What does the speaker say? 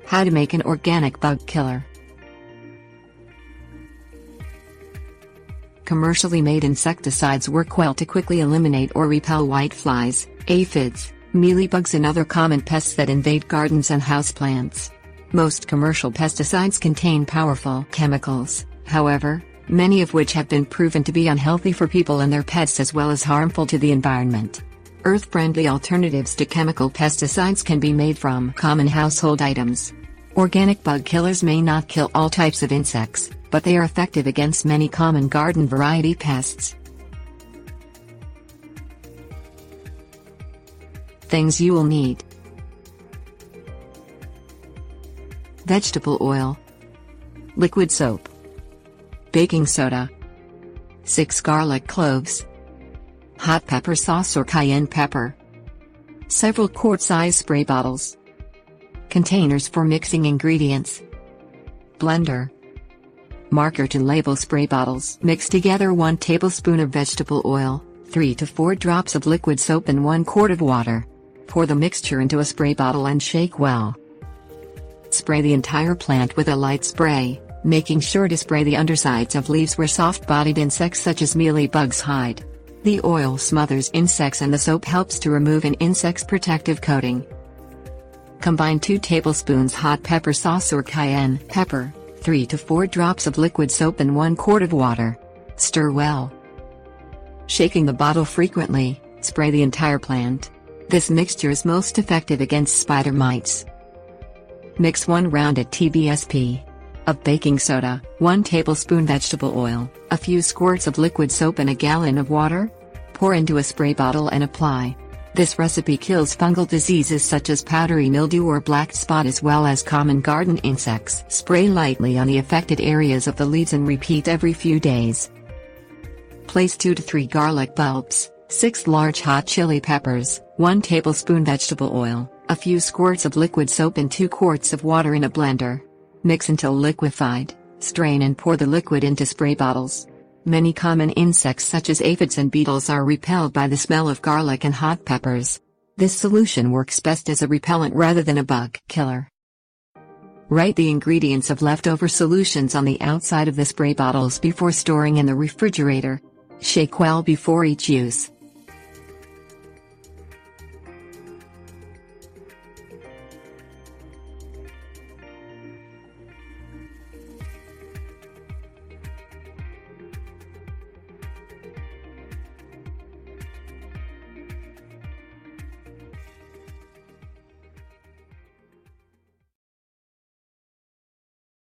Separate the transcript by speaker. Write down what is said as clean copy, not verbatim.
Speaker 1: How to make an organic bug killer. Commercially made insecticides work well to quickly eliminate or repel whiteflies, aphids, mealybugs and other common pests that invade gardens and houseplants. Most commercial pesticides contain powerful chemicals, however, many of which have been proven to be unhealthy for people and their pets as well as harmful to the environment. Earth-friendly alternatives to chemical pesticides can be made from common household items. Organic bug killers may not kill all types of insects, but they are effective against many common garden variety pests. Things you will need: vegetable oil, liquid soap, baking soda, 6 garlic cloves, hot pepper sauce or cayenne pepper, several quart-size spray bottles, containers for mixing ingredients, blender, marker to label spray bottles. Mix together 1 tablespoon of vegetable oil, 3 to 4 drops of liquid soap and 1 quart of water. Pour the mixture into a spray bottle and shake well. Spray the entire plant with a light spray, making sure to spray the undersides of leaves where soft-bodied insects such as mealybugs hide. The oil smothers insects and the soap helps to remove an insect's protective coating. Combine 2 tablespoons hot pepper sauce or cayenne pepper, 3 to 4 drops of liquid soap and 1 quart of water. Stir well. Shaking the bottle frequently, spray the entire plant. This mixture is most effective against spider mites. Mix 1 rounded tablespoon of baking soda, 1 tablespoon vegetable oil, a few squirts of liquid soap and a gallon of water. Pour into a spray bottle and apply. This recipe kills fungal diseases such as powdery mildew or black spot as well as common garden insects. Spray lightly on the affected areas of the leaves and repeat every few days. Place 2 to 3 garlic bulbs, 6 large hot chili peppers, 1 tablespoon vegetable oil, a few squirts of liquid soap and 2 quarts of water in a blender. Mix until liquefied, strain and pour the liquid into spray bottles. Many common insects such as aphids and beetles are repelled by the smell of garlic and hot peppers. This solution works best as a repellent rather than a bug killer. Write the ingredients of leftover solutions on the outside of the spray bottles before storing in the refrigerator. Shake well before each use.